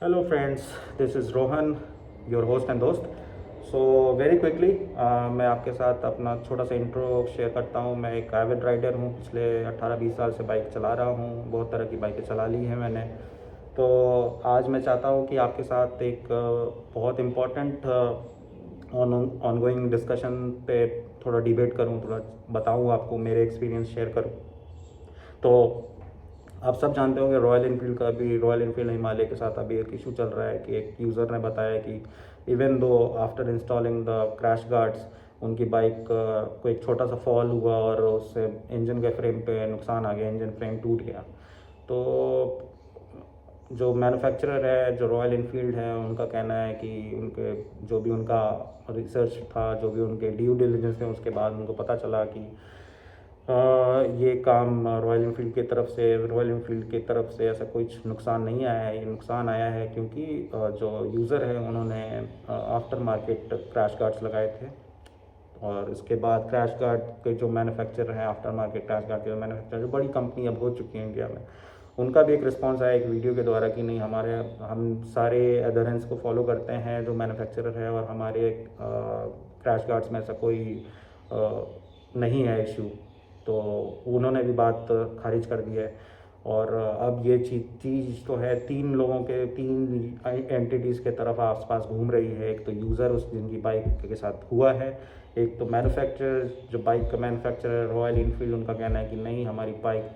Hello friends, this is Rohan, your host and दोस्त. So very quickly मैं आपके साथ अपना छोटा सा इंट्रो शेयर करता हूँ. मैं एक एविड राइडर हूँ. पिछले 18-20 साल से बाइक चला रहा हूँ. बहुत तरह की बाइकें चला ली हैं मैंने. तो आज मैं चाहता हूँ कि आपके साथ एक बहुत इम्पोर्टेंट ऑनगोइंग डिस्कशन पे थोड़ा डिबेट करूँ, थोड़ा बताऊँ आपको, मेरे एक्सपीरियंस शेयर करूँ. तो आप सब जानते होंगे रॉयल इनफील्ड का भी, रॉयल इनफील्ड हिमालय के साथ अभी एक इशू चल रहा है कि एक यूज़र ने बताया कि even though after installing the crash guards उनकी बाइक को एक छोटा सा फॉल हुआ और उससे इंजन के फ्रेम पे नुकसान आ गया, इंजन फ्रेम टूट गया. तो जो मैन्युफैक्चरर है, जो रॉयल इनफील्ड है, उनका कहना है कि उनके जो भी उनका रिसर्च था, जो भी उनके ड्यू डिलिजेंस थे, उसके बाद उनको पता चला कि ये काम रॉयल इनफील्ड की तरफ से ऐसा कुछ नुकसान नहीं आया है. ये नुकसान आया है क्योंकि जो यूज़र है उन्होंने आफ्टर मार्केट क्रैश गार्ड्स लगाए थे. और इसके बाद क्रैश गार्ड के जो मैन्युफैक्चरर हैं, आफ्टर मार्केट क्रैश गार्ड के जो मैन्युफैक्चरर, जो बड़ी कंपनी अब हो चुकी है इंडिया में, उनका भी एक रिस्पांस आया एक वीडियो के द्वारा कि नहीं, हम सारे एडहेरेंस को फॉलो करते हैं जो मैन्युफैक्चरर है, और हमारे क्रैश गार्ड्स में ऐसा कोई नहीं है इशू. तो उन्होंने भी बात खारिज कर दी है. और अब ये चीज़ तो है, तीन एंटिटीज़ के तरफ आसपास घूम रही है. एक तो यूज़र उस जिनकी बाइक के साथ हुआ है, एक तो मैन्युफैक्चरर, जो बाइक का मैन्युफैक्चरर रॉयल इनफील्ड, उनका कहना है कि नहीं, हमारी बाइक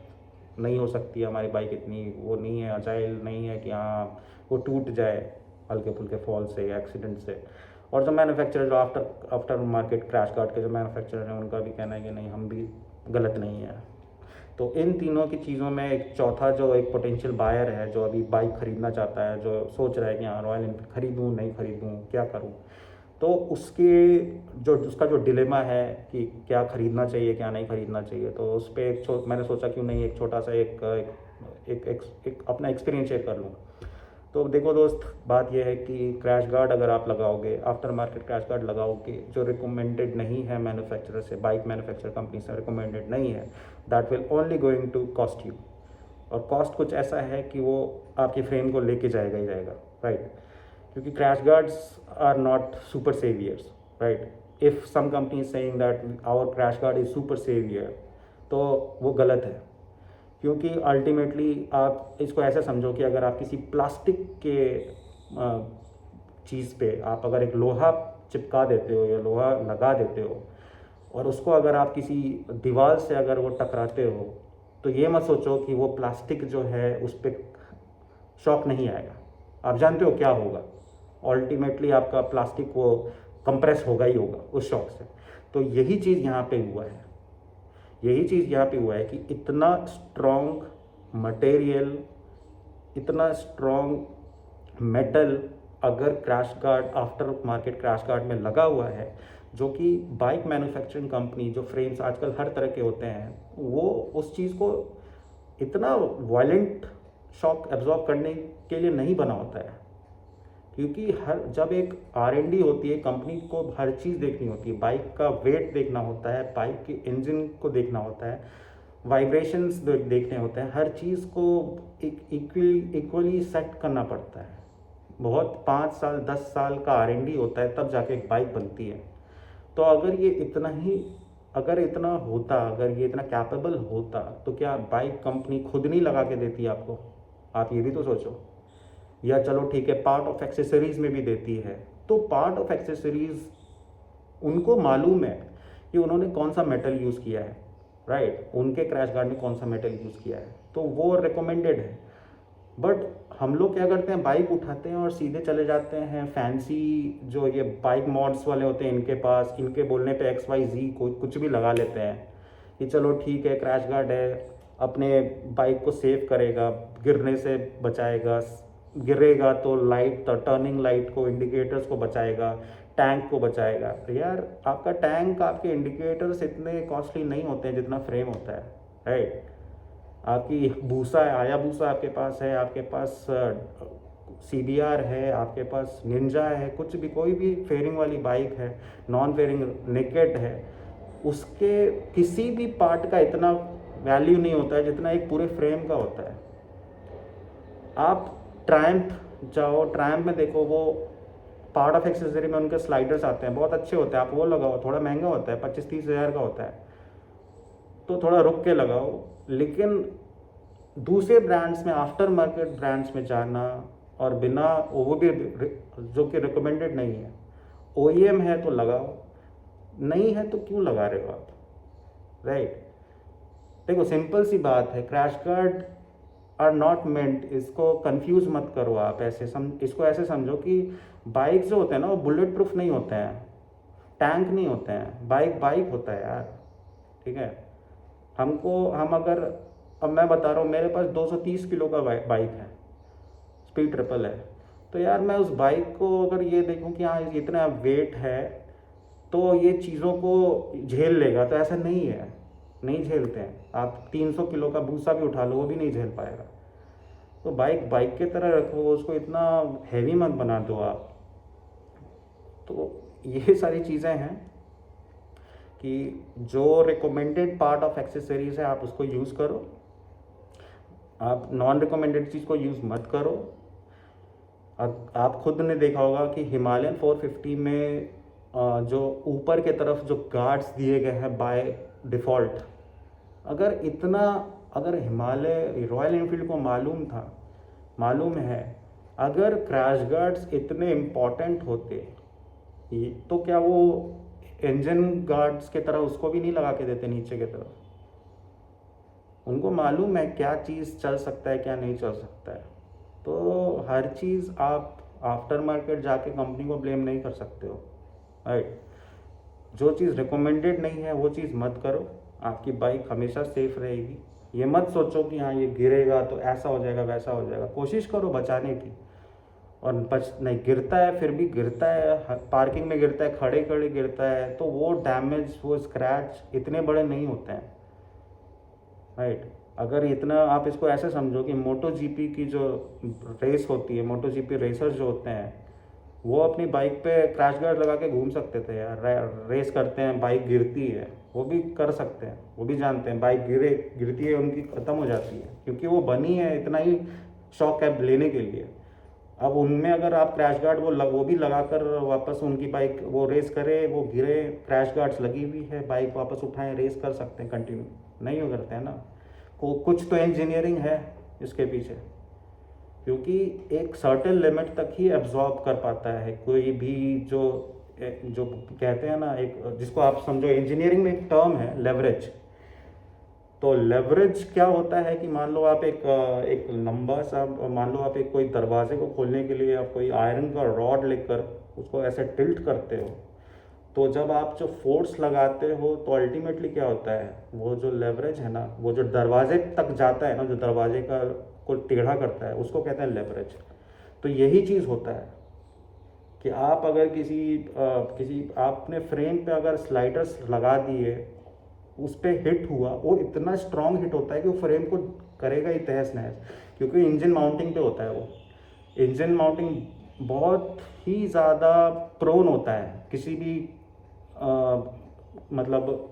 नहीं हो सकती, हमारी बाइक इतनी वो नहीं है, अजाइल नहीं है कि हाँ वो टूट जाए हल्के फुल्के फॉल से या एक्सीडेंट से. और जो मैन्युफैक्चरर, जो आफ्टर मार्केट क्रैश गार्ड के जो मैन्युफैक्चरर हैं, उनका भी कहना है कि नहीं, हम भी गलत नहीं है. तो इन तीनों की चीज़ों में एक चौथा जो एक पोटेंशियल बायर है, जो अभी बाइक ख़रीदना चाहता है, जो सोच रहा है कि हाँ रॉयल इनफील्ड ख़रीदूँ नहीं ख़रीदूँ, क्या करूँ, तो उसका जो डिलेमा है कि क्या ख़रीदना चाहिए क्या नहीं ख़रीदना चाहिए, तो उस पर मैंने सोचा क्यों नहीं एक छोटा सा एक अपना एक्सपीरियंस शेयर कर लूँ. तो देखो दोस्त, बात यह है कि क्रैश गार्ड अगर आप लगाओगे, आफ्टर मार्केट क्रैश गार्ड लगाओगे जो रिकमेंडेड नहीं है मैन्युफैक्चरर से, बाइक मैन्युफैक्चर कंपनी से रिकमेंडेड नहीं है, that will only going to cost you. और कॉस्ट कुछ ऐसा है कि वो आपकी फ्रेम को लेके जाएगा ही जाएगा, राइट. क्योंकि crash guards are not super saviours, right. If some company is saying that our crash guard is super saviour, तो वो गलत है. क्योंकि अल्टीमेटली आप इसको ऐसे समझो कि अगर आप किसी प्लास्टिक के चीज़ पे आप अगर एक लोहा चिपका देते हो या लोहा लगा देते हो, और उसको अगर आप किसी दीवार से अगर वो टकराते हो, तो ये मत सोचो कि वो प्लास्टिक जो है उस पर शॉक नहीं आएगा. आप जानते हो क्या होगा, अल्टीमेटली आपका प्लास्टिक वो कंप्रेस होगा ही होगा उस शॉक से. तो यही चीज़ यहाँ पे हुआ है. यही चीज़ यहाँ पे हुआ है कि इतना स्ट्रॉन्ग मटेरियल, इतना स्ट्रॉन्ग मेटल अगर crash guard, after market crash guard में लगा हुआ है, जो कि बाइक मैन्युफैक्चरिंग कंपनी, जो फ्रेम्स आजकल हर तरह के होते हैं, वो उस चीज़ को इतना वायलेंट शॉक एब्जॉर्ब करने के लिए नहीं बना होता है. क्योंकि जब एक R&D होती है, कंपनी को हर चीज़ देखनी होती है, बाइक का वेट देखना होता है, बाइक के इंजन को देखना होता है, वाइब्रेशंस देखने होते हैं, हर चीज़ को इक्वली सेट करना पड़ता है. बहुत 5 साल 10 साल का R&D होता है, तब जाके एक बाइक बनती है. तो अगर ये इतना होता, अगर ये इतना कैपेबल होता, तो क्या बाइक कंपनी खुद नहीं लगा के देती आपको? आप ये भी तो सोचो. या चलो ठीक है, पार्ट ऑफ एक्सेसरीज में भी देती है, तो पार्ट ऑफ एक्सेसरीज उनको मालूम है कि उन्होंने कौन सा मेटल यूज़ किया है, राइट. उनके क्रैश गार्ड में कौन सा मेटल यूज़ किया है, तो वो रिकमेंडेड है. बट हम लोग क्या करते हैं, बाइक उठाते हैं और सीधे चले जाते हैं फैंसी, जो ये बाइक मॉड्स वाले होते हैं, इनके पास, इनके बोलने पे XYZ कुछ भी लगा लेते हैं कि चलो ठीक है, क्रैश गार्ड है, अपने बाइक को सेव करेगा, गिरने से बचाएगा, गिरेगा तो लाइट, टर्निंग लाइट को, इंडिकेटर्स को बचाएगा, टैंक को बचाएगा. तो यार आपका टैंक, आपके इंडिकेटर्स इतने कॉस्टली नहीं होते हैं जितना फ्रेम होता है, राइट. आपकी भूसा है, आया भूसा आपके पास है, आपके पास CBR है, आपके पास निंजा है, कुछ भी, कोई भी फेयरिंग वाली बाइक है, नॉन फेयरिंग नेकेड है, उसके किसी भी पार्ट का इतना वैल्यू नहीं होता है जितना एक पूरे फ्रेम का होता है. आप ट्रायम्फ जाओ ट्रायम्फ में देखो, वो पार्ट ऑफ एक्सेसरी में उनके स्लाइडर्स आते हैं, बहुत अच्छे होते हैं, आप वो लगाओ, थोड़ा महंगा होता है, 25-30 हज़ार का होता है, तो थोड़ा रुक के लगाओ। लेकिन दूसरे ब्रांड्स में, आफ्टर मार्केट ब्रांड्स में जाना और बिना, वो भी जो कि रिकमेंडेड नहीं है, OEM है तो लगाओ, नहीं है तो क्यों लगा रहे हो आप, राइट। देखो सिंपल सी बात है, crash guard are not meant, इसको कंफ्यूज मत करो आप, ऐसे इसको ऐसे समझो कि बाइक जो होते हैं ना वो बुलेट प्रूफ नहीं होते हैं, टैंक नहीं होते हैं, बाइक बाइक होता है यार, ठीक है। हम अगर, अब मैं बता रहा हूँ, मेरे पास 230 किलो का बाइक है, स्पीड ट्रिपल है, तो यार मैं उस बाइक को अगर ये देखूँ कि हाँ इतना वेट है तो ये चीज़ों को झेल लेगा, तो ऐसा नहीं है, नहीं झेलते हैं। आप 300 किलो का भूसा भी उठा लो, वो भी नहीं झेल पाएगा। तो बाइक बाइक की तरह रखो, उसको इतना हैवी मत बना दो आप। तो ये सारी चीज़ें हैं कि जो रिकमेंडेड पार्ट ऑफ एक्सेसरीज है आप उसको यूज़ करो, आप नॉन रिकमेंडेड चीज़ को यूज़ मत करो। अब आप खुद ने देखा होगा कि हिमालयन 450 में जो ऊपर के तरफ जो गार्ड्स दिए गए हैं बाय डिफ़ॉल्ट, अगर हिमालय रॉयल एनफील्ड को मालूम है, अगर क्रैश गार्ड्स इतने इम्पॉर्टेंट होते तो क्या वो इंजन गार्ड्स के तरह उसको भी नहीं लगा के देते नीचे की तरफ? उनको मालूम है क्या चीज़ चल सकता है, क्या नहीं चल सकता है। तो हर चीज़ आप आफ्टर मार्केट जाके कंपनी को ब्लेम नहीं कर सकते हो, राइट। जो चीज़ रिकमेंडेड नहीं है वो चीज़ मत करो, आपकी बाइक हमेशा सेफ रहेगी। ये मत सोचो कि हाँ ये गिरेगा तो ऐसा हो जाएगा वैसा हो जाएगा, कोशिश करो बचाने की, और नहीं गिरता है, फिर भी गिरता है, पार्किंग में गिरता है, खड़े खड़े गिरता है, तो वो डैमेज, वो स्क्रैच इतने बड़े नहीं होते हैं, राइट। अगर इतना आप इसको ऐसे समझो कि मोटो जीपी की जो रेस होती है, मोटो जीपी रेसर्स जो होते हैं, वो अपनी बाइक पे क्रैश गार्ड लगा के घूम सकते थे यार, रेस करते हैं, बाइक गिरती है, वो भी कर सकते हैं, वो भी जानते हैं बाइक गिरती है उनकी ख़त्म हो जाती है, क्योंकि वो बनी है इतना ही शौक है लेने के लिए। अब उनमें अगर आप क्रैश गार्ड वो भी लगा कर वापस उनकी बाइक वो रेस करे, वो गिरे, क्रैश गार्ड्स लगी हुई है, बाइक वापस उठाएं, रेस कर सकते हैं कंटिन्यू, नहीं हो करते हैं ना। कुछ तो इंजीनियरिंग है इसके पीछे, क्योंकि एक सर्टेन लिमिट तक ही एब्जॉर्ब कर पाता है कोई भी, जो कहते हैं ना, एक जिसको आप समझो, इंजीनियरिंग में एक टर्म है लेवरेज। तो लेवरेज क्या होता है कि मान लो आप एक लंबा सा, मान लो आप एक कोई दरवाजे को खोलने के लिए आप कोई आयरन का रॉड लेकर उसको ऐसे टिल्ट करते हो, तो जब आप जो फोर्स लगाते हो तो अल्टीमेटली क्या होता है, वो जो लेवरेज है ना, वो जो दरवाजे तक जाता है ना, जो दरवाजे का को टेढ़ा करता है, उसको कहते हैं लेवरेज। तो यही चीज़ होता है कि आप अगर किसी आपने फ्रेम पे अगर स्लाइडर्स लगा दिए, उस पर हिट हुआ, वो इतना स्ट्रांग हिट होता है कि वो फ्रेम को करेगा ही तहस नहस, क्योंकि इंजन माउंटिंग पे होता है। वो इंजन माउंटिंग बहुत ही ज़्यादा प्रोन होता है किसी भी मतलब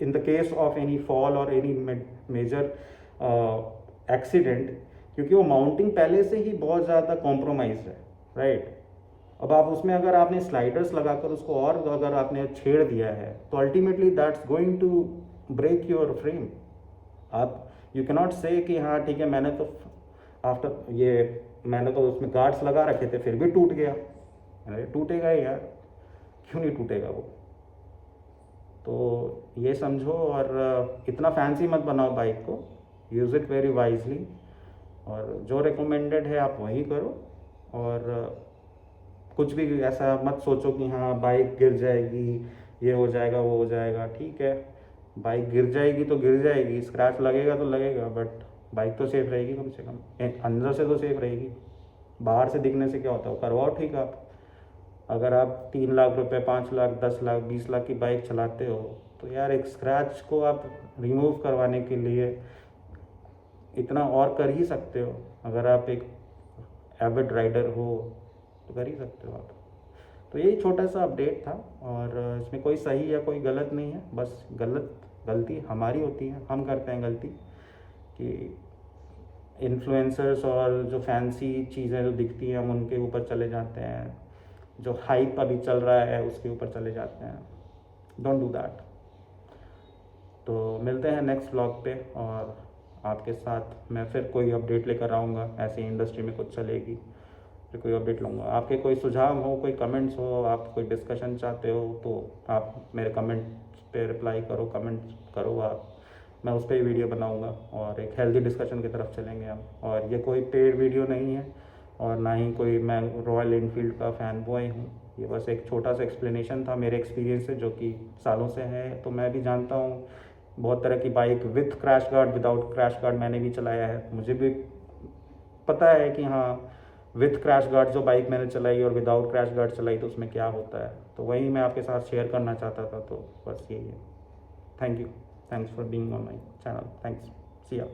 in the case of any fall और एनी मेजर एक्सीडेंट, क्योंकि वो माउंटिंग पहले से ही बहुत ज़्यादा कॉम्प्रोमाइज है, राइट। अब आप उसमें अगर आपने स्लाइडर्स लगाकर उसको और अगर आपने छेड़ दिया है, तो ultimately that's going to break your frame. आप यू कैनॉट से कि हाँ ठीक है, मैंने तो उसमें गार्ड्स लगा रखे थे फिर भी टूट गया, अरे टूटेगा ही यार, क्यों नहीं टूटेगा वो। तो ये समझो, और इतना फैंसी मत बनाओ बाइक को, यूज़ इट वेरी वाइजली, और जो रिकमेंडेड है आप वही करो। और कुछ भी ऐसा मत सोचो कि हाँ बाइक गिर जाएगी, ये हो जाएगा, वो हो जाएगा। ठीक है, बाइक गिर जाएगी तो गिर जाएगी, स्क्रैच लगेगा तो लगेगा, बट बाइक तो सेफ रहेगी, कम से कम अंदर से तो सेफ रहेगी। बाहर से दिखने से क्या होता है, करवाओ ठीक। आप अगर आप 3 लाख रुपए, 5 लाख, 10 लाख, 20 लाख की बाइक चलाते हो, तो यार एक स्क्रैच को आप रिमूव करवाने के लिए इतना और कर ही सकते हो। अगर आप एक एविड राइडर हो तो कर ही सकते हो आप। तो यही छोटा सा अपडेट था, और इसमें कोई सही या कोई गलत नहीं है, बस गलती हमारी होती है, हम करते हैं गलती कि इन्फ्लुएंसर्स और जो फैंसी चीज़ें जो दिखती हैं हम उनके ऊपर चले जाते हैं, जो हाइप अभी चल रहा है उसके ऊपर चले जाते हैं। Don't do that. तो मिलते हैं नेक्स्ट व्लॉग पे, और आपके साथ मैं फिर कोई अपडेट लेकर आऊँगा, ऐसी इंडस्ट्री में कुछ चलेगी फिर कोई अपडेट लूँगा। आपके कोई सुझाव हो, कोई कमेंट्स हो, आप कोई डिस्कशन चाहते हो तो आप मेरे कमेंट पे रिप्लाई करो, कमेंट करो आप, मैं उस पर ही वीडियो बनाऊँगा और एक हेल्दी डिस्कशन की तरफ चलेंगे हम। और ये कोई पेड वीडियो नहीं है और ना ही कोई मैं रॉयल इनफील्ड का फ़ैन बॉय हूँ। ये बस एक छोटा सा एक्सप्लेनेशन था मेरे एक्सपीरियंस से, जो कि सालों से है। तो मैं भी जानता हूँ बहुत तरह की bike, with crash guard, without crash guard मैंने भी चलाया है। मुझे भी पता है कि हाँ, विथ क्रैश गार्ड जो बाइक मैंने चलाई और विदाउट क्रैश गार्ड चलाई तो उसमें क्या होता है, तो वही मैं आपके साथ शेयर करना चाहता था। तो बस यही है। Thank you, thanks for being on my channel, thanks, see या।